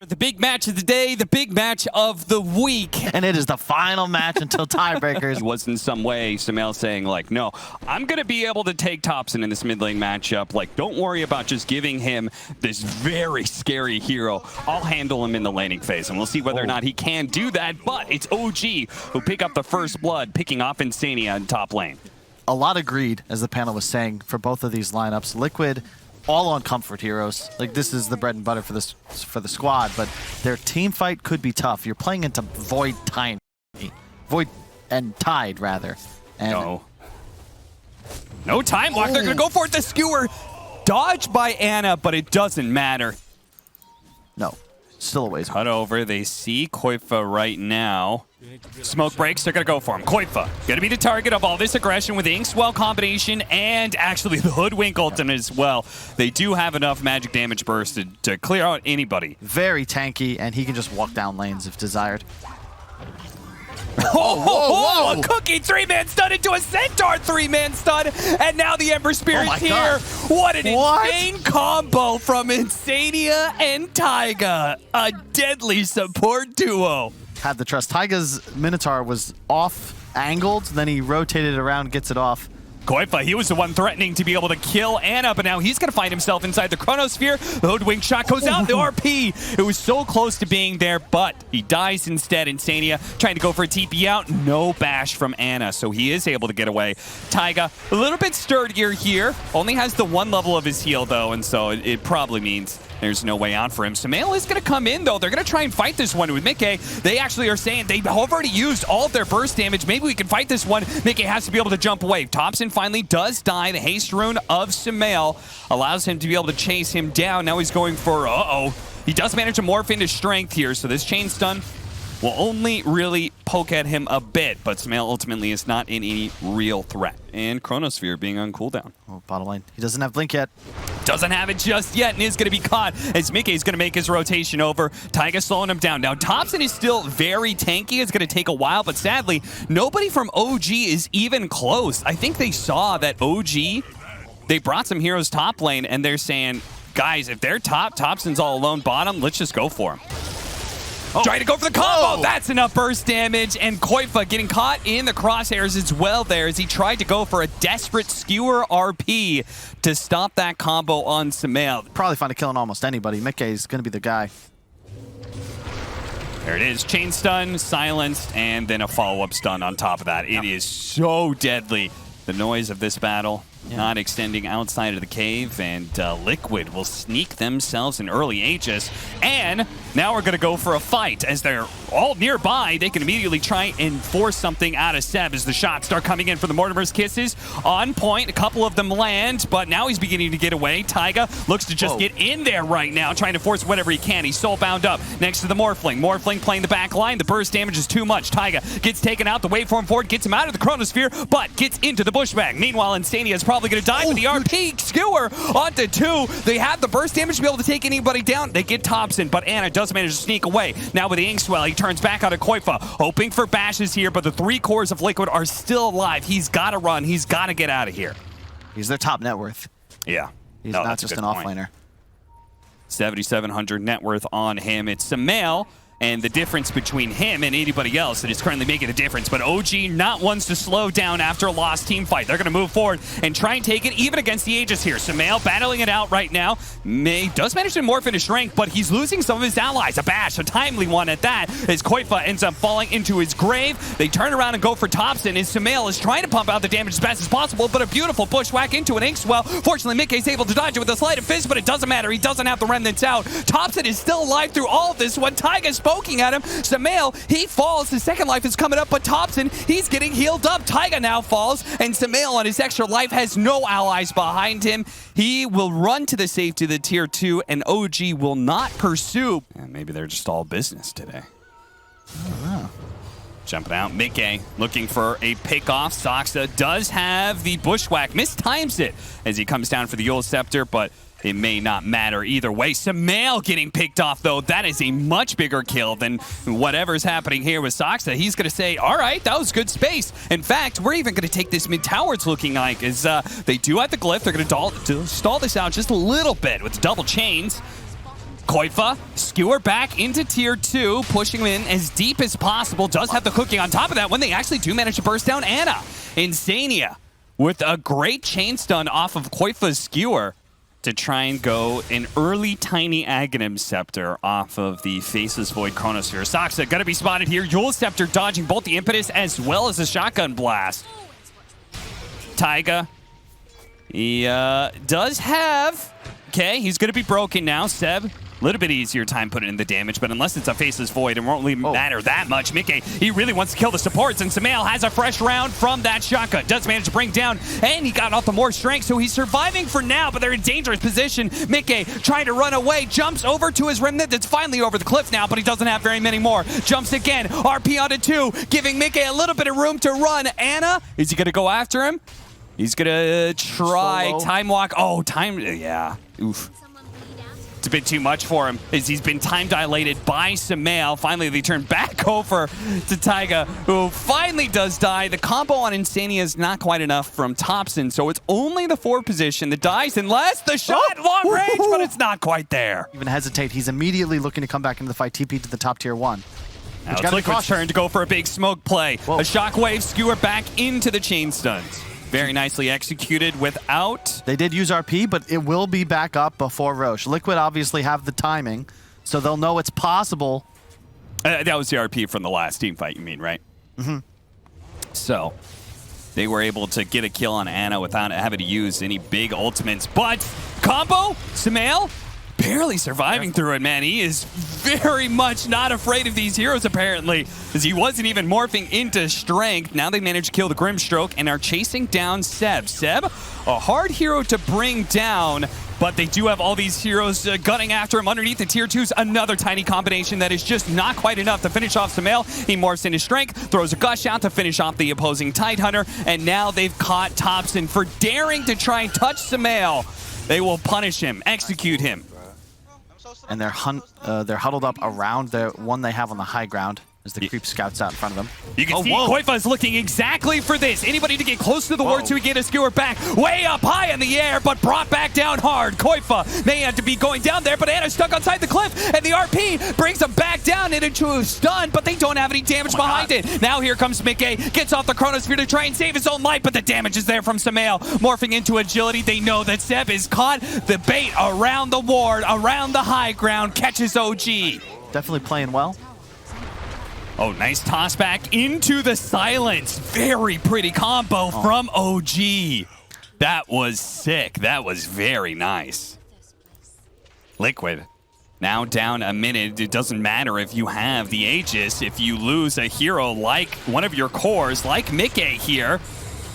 The big match of the day, the big match of the week. And it is the final match until tiebreakers. Was in some way Sumail saying like, no, I'm going to be able to take Thompson in this mid lane matchup. Like, don't worry about just giving him this very scary hero. I'll handle him in the laning phase, and we'll see whether or not he can do that. But it's OG who pick up the first blood, picking off Insania in top lane. A lot of greed, as the panel was saying, for both of these lineups. Liquid, all on comfort heroes. Like, this is the bread and butter for the squad, but their team fight could be tough. You're playing into Void and Tide, rather. And no time lock. They're going to go for it. The skewer dodged by Ana, but it doesn't matter. No, still a ways. Cut over. They see Koifa right now. Smoke breaks, they're going to go for him. Koifa, going to be the target of all this aggression with the Inkswell combination and actually the Hoodwink ultimate as well. They do have enough magic damage burst to clear out anybody. Very tanky, and he can just walk down lanes if desired. Whoa. A Cookie 3-man stun into a Centaur 3-man stun, and now the Ember Spirit's here. God. What an insane combo from Insania and Taiga. A deadly support duo. Had the trust. Taiga's Minotaur was off-angled, then he rotated around, gets it off. Koifa, he was the one threatening to be able to kill Ana, but now he's going to find himself inside the Chronosphere. The Hoodwink shot goes out. The RP, it was so close to being there, but he dies instead. Insania trying to go for a TP out. No bash from Ana, so he is able to get away. Taiga, a little bit sturdier here. Only has the one level of his heal, though, and so it probably means there's no way out for him. Sumail is going to come in, though. They're going to try and fight this one with Mickey. They actually are saying they've already used all of their burst damage. Maybe we can fight this one. Mickey has to be able to jump away. Thompson finally does die. The haste rune of Sumail allows him to be able to chase him down. Now he's going for, he does manage to morph into strength here, so this chain stun will only really poke at him a bit, but Sumail ultimately is not in any real threat. And Chronosphere being on cooldown. Oh, bottom lane. He doesn't have Blink yet. Doesn't have it just yet and is going to be caught as Mickey is going to make his rotation over. Taiga slowing him down. Now, Thompson is still very tanky. It's going to take a while, but sadly, nobody from OG is even close. I think they saw that OG, they brought some heroes top lane, and they're saying, guys, if they're Thompson's all alone bottom, let's just go for him. Trying to go for the combo. That's enough burst damage. And Koifa getting caught in the crosshairs as well there as he tried to go for a desperate skewer RP to stop that combo on Sumail. Probably find a kill on almost anybody. Mickey's going to be the guy. There it is. Chain stun, silenced, and then a follow-up stun on top of that. It is so deadly. The noise of this battle not extending outside of the cave, and Liquid will sneak themselves an early Aegis. And now we're going to go for a fight. As they're all nearby, they can immediately try and force something out of Seb as the shots start coming in for the Mortimer's Kisses. On point, a couple of them land, but now he's beginning to get away. Taiga looks to just get in there right now, trying to force whatever he can. He's soul bound up next to the Morphling. Morphling playing the back line. The burst damage is too much. Taiga gets taken out. The waveform forward gets him out of the Chronosphere, but gets into the bushwhack. Meanwhile, Insania is probably going to die with the RP skewer onto 2. They have the burst damage to be able to take anybody down. They get Thompson, but Ana does manage to sneak away. Now with the Inkswell, he turns back out of Koifa, hoping for bashes here, but the 3 cores of Liquid are still alive. He's got to run. He's got to get out of here. He's their top net worth. Yeah. He's not just an offlaner. 7,700 net worth on him. It's Sumail. And the difference between him and anybody else that is currently making a difference. But OG not ones to slow down after a lost team fight. They're going to move forward and try and take it even against the Aegis here. Sumail battling it out right now. Does manage to morph into strength, but he's losing some of his allies. A bash, a timely one at that, as Koifa ends up falling into his grave. They turn around and go for Thompson, as Sumail is trying to pump out the damage as fast as possible, but a beautiful bushwhack into an Inkswell. Fortunately, Mickey's able to dodge it with a sleight of fist, but it doesn't matter. He doesn't have the remnants out. Thompson is still alive through all of this when Taiga's poking at him. Sumail, he falls. His second life is coming up, but Thompson, he's getting healed up. Taiga now falls, and Sumail on his extra life has no allies behind him. He will run to the safety of the tier 2, and OG will not pursue. And maybe they're just all business today. I don't know. Jumping out, Mickey looking for a pick-off. Saksa does have the bushwhack, mistimes it as he comes down for the Yule Scepter, but it may not matter either way. Sumail getting picked off, though. That is a much bigger kill than whatever's happening here with Saksa. He's going to say, all right, that was good space. In fact, we're even going to take this mid-tower, it's looking like, as they do have the glyph. They're going to stall this out just a little bit with double chains. Koifa, skewer back into tier 2, pushing him in as deep as possible. Does have the cooking on top of that when they actually do manage to burst down Ana. Insania with a great chain stun off of Koifa's skewer to try and go an early tiny Aghanim Scepter off of the Faceless Void Chronosphere. Saksa gonna be spotted here. Yule Scepter dodging both the Impetus as well as the Shotgun Blast. Taiga, he does have... Okay, he's gonna be broken now. Seb, a little bit easier time putting in the damage, but unless it's a Faceless Void, it won't really matter that much. Mickey, he really wants to kill the supports, and Samael has a fresh round from that shotgun. Does manage to bring down, and he got off the more strength, so he's surviving for now, but they're in dangerous position. Mickey trying to run away, jumps over to his remnant that's finally over the cliff now, but he doesn't have very many more. Jumps again, RP onto 2, giving Mickey a little bit of room to run. Ana, is he gonna go after him? He's gonna try time walk. Oh, time, yeah, oof. It's a bit too much for him as he's been time dilated by Samael. Finally, they turn back over to Taiga, who finally does die. The combo on Insania is not quite enough from Thompson, so it's only the 4 position that dies unless the shot long range, but it's not quite there. Even hesitate. He's immediately looking to come back into the fight. TP to the top tier 1. Now it's Liquid's turn to go for a big smoke play. A shockwave skewer back into the chain stuns. Very nicely executed without... They did use RP, but it will be back up before Roche. Liquid obviously have the timing, so they'll know it's possible. That was the RP from the last team fight, you mean, right? Mm-hmm. So, they were able to get a kill on Ana without having to use any big ultimates. But, combo, Samael, barely surviving through it, man. He is very much not afraid of these heroes, apparently, because he wasn't even morphing into strength. Now they managed to kill the Grimstroke and are chasing down Seb. Seb, a hard hero to bring down, but they do have all these heroes gunning after him underneath the tier 2s. Another tiny combination that is just not quite enough to finish off Samael. He morphs into strength, throws a gush out to finish off the opposing Tidehunter, and now they've caught Thompson for daring to try and touch Samael. They will punish him, execute him. And they're huddled up around the one they have on the high ground as the creep scouts out in front of them. You can see Koifa is looking exactly for this. Anybody to get close to the ward so we get a skewer back. Way up high in the air, but brought back down hard. Koifa may have to be going down there, but Ana's stuck outside the cliff, and the RP brings him back down into a stun, but they don't have any damage behind it. Now here comes Mickey, gets off the Chronosphere to try and save his own life, but the damage is there from Samael. Morphing into agility, they know that Seb is caught. The bait around the ward, around the high ground, catches OG. Definitely playing well. Oh, nice toss back into the silence. Very pretty combo from OG. That was sick. That was very nice. Liquid, now down a minute. It doesn't matter if you have the Aegis. If you lose a hero like one of your cores, like Mickey here,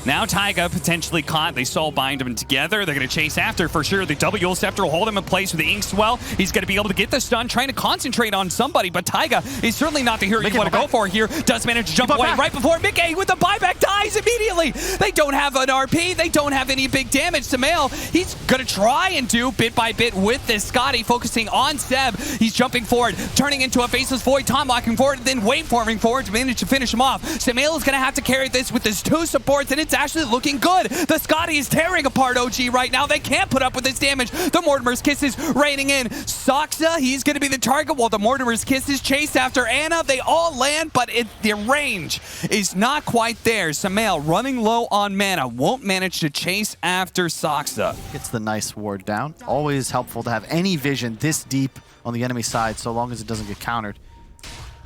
now Taiga potentially caught. They soul bind him together. They're going to chase after for sure. The Yule Scepter will hold him in place with the Ink Swell. He's going to be able to get the stun, trying to concentrate on somebody, but Taiga is certainly not the hero you want to go for here. Does manage to jump away right before Mickey with the buyback, dies immediately. They don't have an RP. They don't have any big damage. Samael, he's going to try and do bit by bit with this Scotty, focusing on Seb. He's jumping forward, turning into a Faceless Void, Tom locking forward, and then waveforming forward to manage to finish him off. Samael is going to have to carry this with his 2 supports, and it's actually looking good. The Scotty is tearing apart OG right now. They can't put up with this damage. The Mortimer's Kisses raining in. Saksa, he's going to be the target while the Mortimer's Kisses chase after Ana. They all land, but the range is not quite there. Samael running low on mana. Won't manage to chase after Saksa. Gets the nice ward down. Always helpful to have any vision this deep on the enemy side, so long as it doesn't get countered.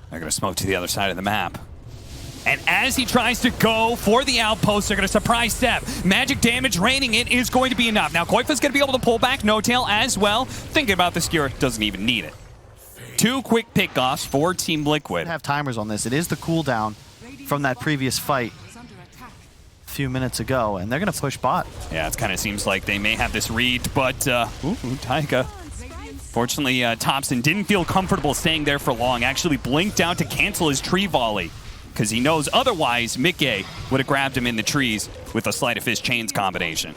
They're going to smoke to the other side of the map. And as he tries to go for the outpost, they're going to surprise Seb. Magic damage raining in is going to be enough. Now, Koifa's going to be able to pull back No-Tail as well. Thinking about the skewer, doesn't even need it. 2 quick pickoffs for Team Liquid. Have timers on this. It is the cooldown from that previous fight a few minutes ago, and they're going to push bot. Yeah, it kind of seems like they may have this read, but Taiga. Fortunately, Thompson didn't feel comfortable staying there for long. Actually blinked out to cancel his tree volley, because he knows otherwise Mickey would have grabbed him in the trees with a Sleight of Fist Chains combination.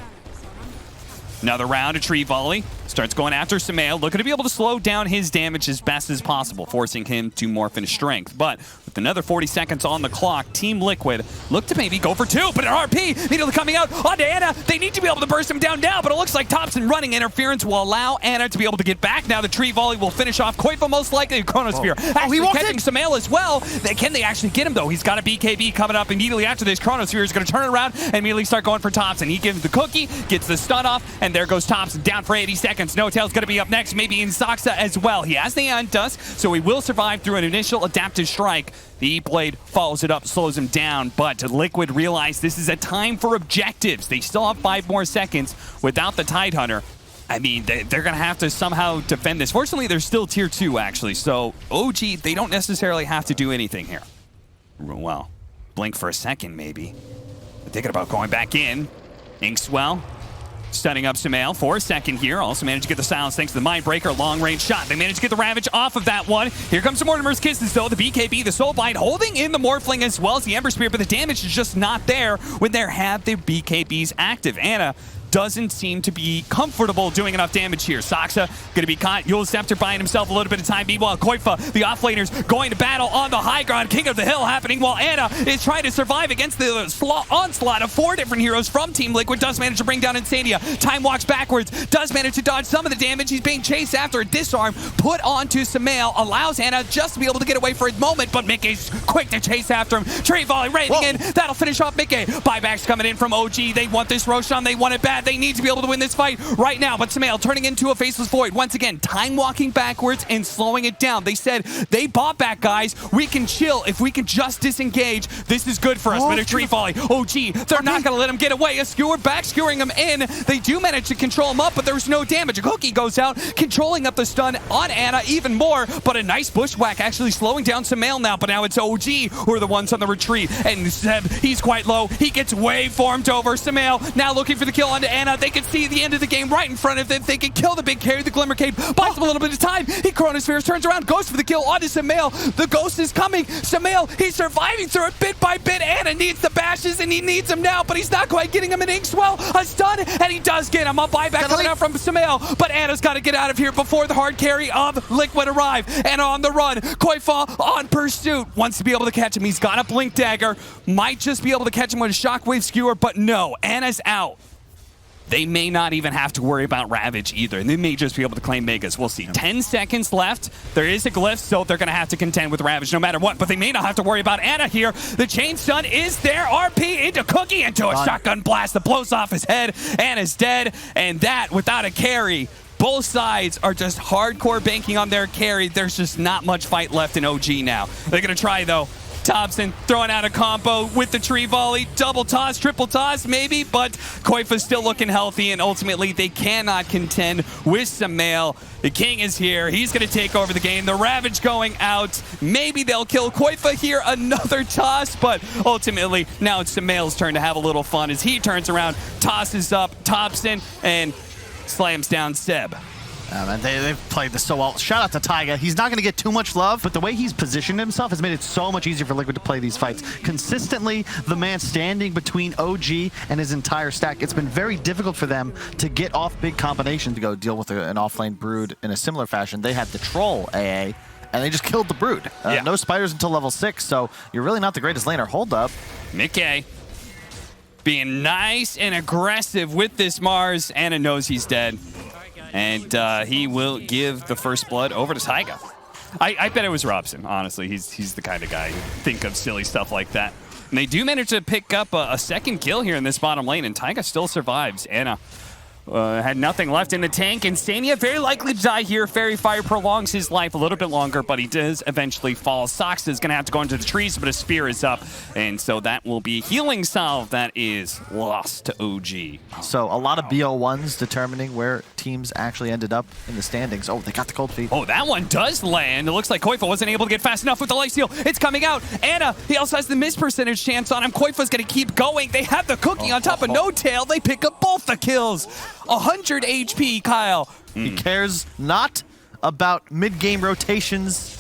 Another round of tree volley. starts going after Samael, looking to be able to slow down his damage as best as possible, forcing him to morph into strength. But with another 40 seconds on the clock, Team Liquid look to maybe go for 2, but an RP immediately coming out onto Ana. They need to be able to burst him down now, but it looks like Thompson running interference will allow Ana to be able to get back. Now the tree volley will finish off Koifa, most likely. Chronosphere actually catching Samael as well. Can they actually get him, though? He's got a BKB coming up immediately after this. Chronosphere is going to turn it around and immediately start going for Thompson. He gives the cookie, gets the stun off, and there goes Thompson down for 80 seconds. No Tail's going to be up next, maybe in Saxa as well. He has the Undusk, so he will survive through an initial adaptive strike. The E-Blade follows it up, slows him down, but Liquid realize this is a time for objectives. They still have 5 more seconds without the Tidehunter. I mean, they're going to have to somehow defend this. Fortunately, they're still tier 2, actually, so OG, they don't necessarily have to do anything here. Well, blink for a second, maybe. They're thinking about going back in. Inkswell stunning up Samael for a second here. Also managed to get the silence thanks to the Mindbreaker. Long-range shot. They managed to get the Ravage off of that one. Here comes the Mortimer's Kisses, though. The BKB, the Soulbind, holding in the Morphling as well as the Ember Spear, but the damage is just not there when they have the BKBs active. Ana doesn't seem to be comfortable doing enough damage here. Saxa going to be caught. Yule Scepter buying himself a little bit of time. Meanwhile, Koifa, the offlaners, going to battle on the high ground. King of the Hill happening while Ana is trying to survive against the onslaught of 4 different heroes from Team Liquid. Does manage to bring down Insania. Time walks backwards. Does manage to dodge some of the damage. He's being chased after a disarm. Put onto Samael. Allows Ana just to be able to get away for a moment, but Mickey's quick to chase after him. Tree volley raining in. That'll finish off Mickey. Buybacks coming in from OG. They want this Roshan. They want it bad. They need to be able to win this fight right now, but Samael turning into a Faceless Void. Once again, time walking backwards and slowing it down. They said, they bought back, guys. We can chill if we can just disengage. This is good for us, but a tree volley. OG, they're not going to let him get away. A skewer back, skewering him in. They do manage to control him up, but there's no damage. A cookie goes out, controlling up the stun on Ana even more, but a nice bushwhack actually slowing down Samael now, but now it's OG who are the ones on the retreat, and Zeb, he's quite low. He gets waveformed over. Samael now looking for the kill onto Ana. They can see the end of the game right in front of them. They can kill the big carry. The Glimmer Cape buys him a little bit of time. He Chronospheres, turns around, goes for the kill onto Samael. The ghost is coming. Samael, he's surviving through it bit by bit. Ana needs the bashes, and he needs him now, but he's not quite getting him an Inkswell. A stun, and he does get him. A buyback coming out from Samael, but Ana's got to get out of here before the hard carry of Liquid arrive. Ana on the run. Koifa on pursuit. Wants to be able to catch him. He's got a Blink Dagger. Might just be able to catch him with a Shockwave Skewer, but no. Ana's out. They may not even have to worry about Ravage either. And they may just be able to claim Megas. We'll see. 10 seconds left. There is a glyph, so they're going to have to contend with Ravage no matter what. But they may not have to worry about Ana here. The chain stun is there. RP into Cookie, into a shotgun blast that blows off his head. Ana's dead. And that without a carry. Both sides are just hardcore banking on their carry. There's just not much fight left in OG now. They're going to try, though. Thompson throwing out a combo with the tree volley. Double toss, triple toss, maybe, but Koifa's still looking healthy, and ultimately they cannot contend with Samael. The King is here. He's going to take over the game. The Ravage going out. Maybe they'll kill Koifa here. Another toss, but ultimately now it's Samael's turn to have a little fun as he turns around, tosses up Thompson, and slams down Seb. Man, they've played this so well. Shout out to Taiga. He's not going to get too much love, but the way he's positioned himself has made it so much easier for Liquid to play these fights. Consistently, the man standing between OG and his entire stack. It's been very difficult for them to get off big combinations to go deal with an offlane Brood in a similar fashion. They had the Troll AA, and they just killed the Brood. No spiders until level 6, so you're really not the greatest laner. Hold up. Mickey being nice and aggressive with this Mars. Ana knows he's dead. And he will give the first blood over to Taiga. I bet it was Robson, honestly. He's the kind of guy who think of silly stuff like that. And they do manage to pick up a second kill here in this bottom lane, and Taiga still survives. Ana had nothing left in the tank. Insania very likely to die here. Fairy Fire prolongs his life a little bit longer, but he does eventually fall. Sox is going to have to go into the trees, but his spear is up. And so that will be a healing salve that is lost to OG. So a lot of BO1s determining where teams actually ended up in the standings. Oh, they got the cold feet. Oh, that one does land. It looks like Koifa wasn't able to get fast enough with the lifesteal. It's coming out. Ana, he also has the miss percentage chance on him. Koifa's going to keep going. They have the cookie on top of No Tail. They pick up both the kills. 100 HP, Kyle. He cares not about mid-game rotations.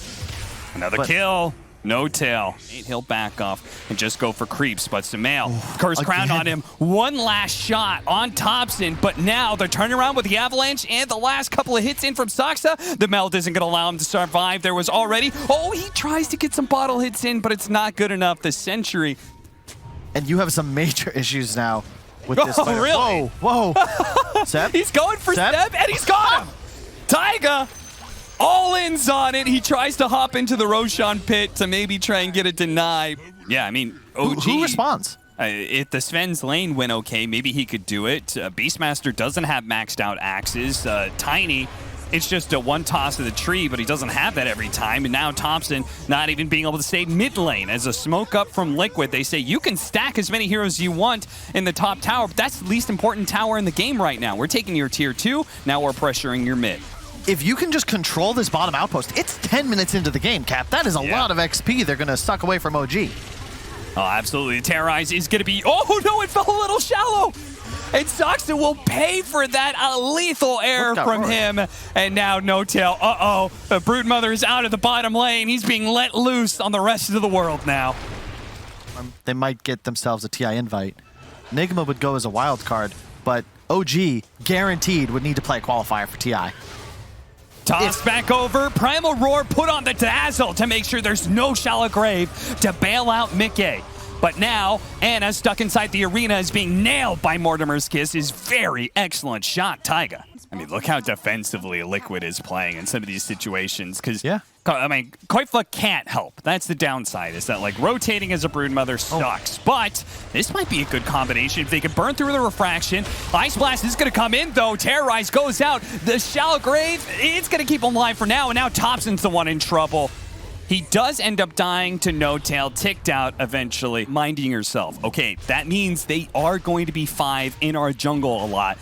Another kill. No tail. He'll back off and just go for creeps, but Sumail, Curse Crown on him. One last shot on Thompson, but now they're turning around with the Avalanche and the last couple of hits in from Saksa. The meld isn't going to allow him to survive. There was already, he tries to get some bottle hits in, but it's not good enough. The Sentry. And you have some major issues now with this player. Really? Whoa. Seb? He's going for Seb, and he's got him. Taiga. All-ins on it. He tries to hop into the Roshan pit to maybe try and get it denied. Yeah, I mean, OG. Who responds? If the Sven's lane went okay, maybe he could do it. Beastmaster doesn't have maxed out axes. Tiny, it's just a one toss of the tree, but he doesn't have that every time. And now Thompson not even being able to stay mid lane. As a smoke up from Liquid, they say you can stack as many heroes as you want in the top tower, but that's the least important tower in the game right now. We're taking your tier 2, now we're pressuring your mid. If you can just control this bottom outpost, it's 10 minutes into the game, Cap. That is a lot of XP they're going to suck away from OG. Oh, absolutely. Terrorize is going to be... Oh, no, it fell a little shallow. And Saksa will pay for that lethal error from him. And now No Tail. The Broodmother is out of the bottom lane. He's being let loose on the rest of the world now. They might get themselves a TI invite. Nigma would go as a wild card, but OG guaranteed would need to play a qualifier for TI. Toss back over. Primal Roar put on the Dazzle to make sure there's no shallow grave to bail out Mickey. But now, Anna stuck inside the arena is being nailed by Mortimer's Kiss. Is very excellent shot, Taiga. I mean, look how defensively Liquid is playing in some of these situations. Because, I mean, Koifa can't help. That's the downside, is that, like, rotating as a Broodmother sucks. But this might be a good combination if they can burn through the refraction. Ice Blast is going to come in, though. Terrorize goes out. The shallow grave, it's going to keep him alive for now. And now Thompson's the one in trouble. He does end up dying to No Tail, ticked out eventually. Minding yourself. Okay, that means they are going to be 5 in our jungle a lot.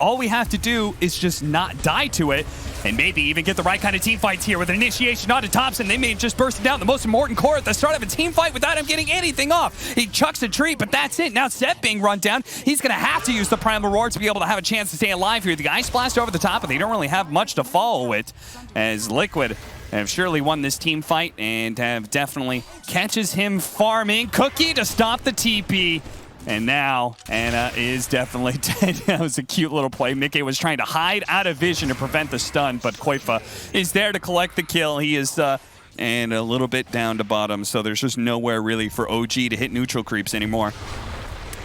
All we have to do is just not die to it, and maybe even get the right kind of team fights here with an initiation onto Thompson. They may just burst down the most important core at the start of a team fight without him getting anything off. He chucks a tree, but that's it. Now Seth being run down. He's going to have to use the Primal Roar to be able to have a chance to stay alive here. The Ice Blast over the top, but they don't really have much to follow it, as Liquid have surely won this team fight and have definitely catches him farming. Cookie to stop the TP. And now Anna is definitely dead. That was a cute little play. Mickey was trying to hide out of vision to prevent the stun, but Koifa is there to collect the kill. He is and a little bit down to bottom, so there's just nowhere really for OG to hit neutral creeps anymore.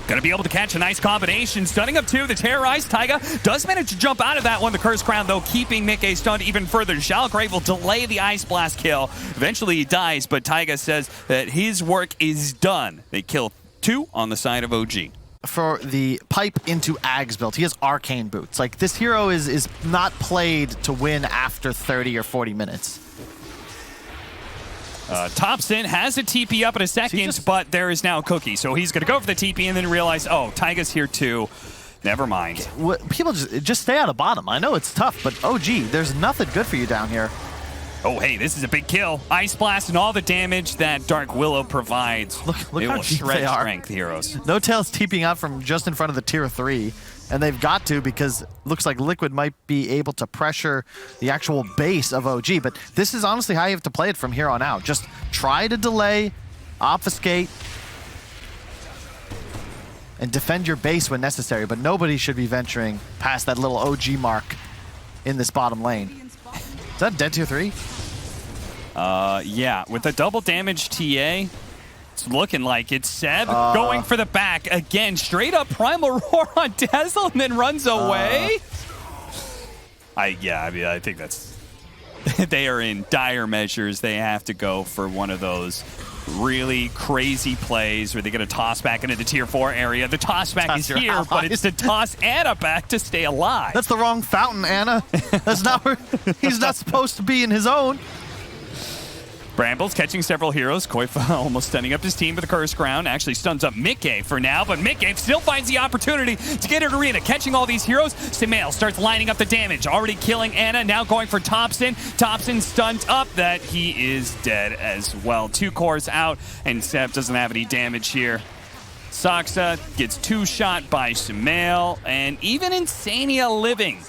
Gonna be able to catch a nice combination. Stunning up 2, the Terrorized Taiga does manage to jump out of that one. The Curse Crown, though, keeping Mickey stunned even further. Shallow Grave will delay the Ice Blast kill. Eventually he dies, but Taiga says that his work is done. They kill 2 on the side of OG. For the pipe into Ag's build, he has Arcane Boots. Like, this hero is not played to win after 30 or 40 minutes. Thompson has a TP up in a second, but there is now Cookie. So he's going to go for the TP and then realize, oh, Taiga's here too. Never mind. People just stay out of bottom. I know it's tough, but OG, there's nothing good for you down here. Oh, hey, this is a big kill. Ice Blast and all the damage that Dark Willow provides. Look they how will deep shred they are. Strength heroes. No Tail's TPing out from just in front of the tier 3, and they've got to because it looks like Liquid might be able to pressure the actual base of OG, but this is honestly how you have to play it from here on out. Just try to delay, obfuscate, and defend your base when necessary, but nobody should be venturing past that little OG mark in this bottom lane. Is that dead tier 3? Yeah, with the double damage TA, it's looking like it's Seb going for the back again. Straight up Primal Roar on Dazzle and then runs away. I mean, I think that's... they are in dire measures. They have to go for one of those really crazy plays where they get a toss back into the tier 4 area. The toss back is here, but it's to toss Anna back to stay alive. That's the wrong fountain, Anna. That's not where... He's not supposed to be in his own. Brambles catching several heroes. Koifa almost stunning up his team with the Curse Crown. Actually stuns up Mickey for now, but Mickey still finds the opportunity to get an arena. Catching all these heroes, Sumail starts lining up the damage. Already killing Anna, now going for Thompson. Thompson stunned up that he is dead as well. 2 cores out, and Seb doesn't have any damage here. Saksa gets 2-shot by Sumail, and even Insania living.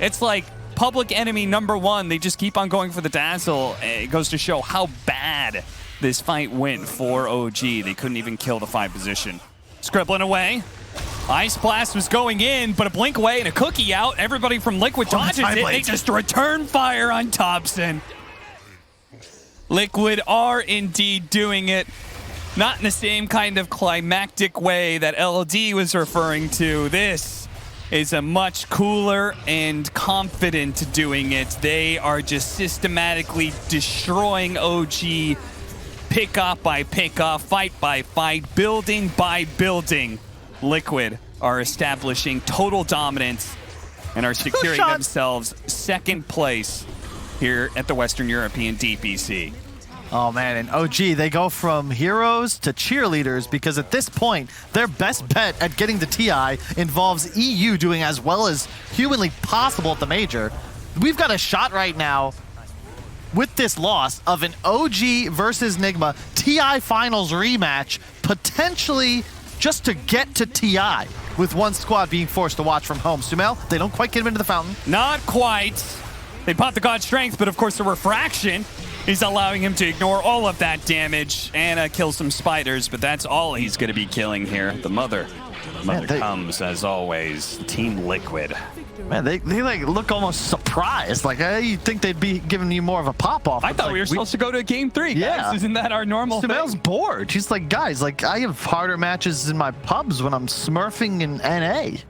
It's like public enemy #1. They just keep on going for the dazzle. It goes to show how bad this fight went for OG. They couldn't even kill the 5 position. Scribbling away. Ice Blast was going in, but a blink away and a cookie out. Everybody from Liquid dodges it. They just return fire on Thompson. Liquid are indeed doing it. Not in the same kind of climactic way that LD was referring to. This is a much cooler and confident doing it. They are just systematically destroying OG, pick off by pick off, fight by fight, building by building. Liquid are establishing total dominance and are securing themselves 2nd place here at the Western European DPC. Oh man, and OG, they go from heroes to cheerleaders because at this point, their best bet at getting the TI involves EU doing as well as humanly possible at the major. We've got a shot right now with this loss of an OG versus Nigma TI Finals rematch, potentially just to get to TI, with one squad being forced to watch from home. Sumail, they don't quite get him into the fountain. Not quite. They pop the God Strength, but of course the refraction is allowing him to ignore all of that damage and kill some spiders, but that's all he's going to be killing here. The mother comes, as always. Team Liquid. Man, they like look almost surprised. Like, you think they'd be giving you more of a pop-off. I thought we were supposed to go to Game 3, guys. Yeah. Isn't that our normal Sumail's bored. She's like, guys, like, I have harder matches in my pubs when I'm smurfing in NA.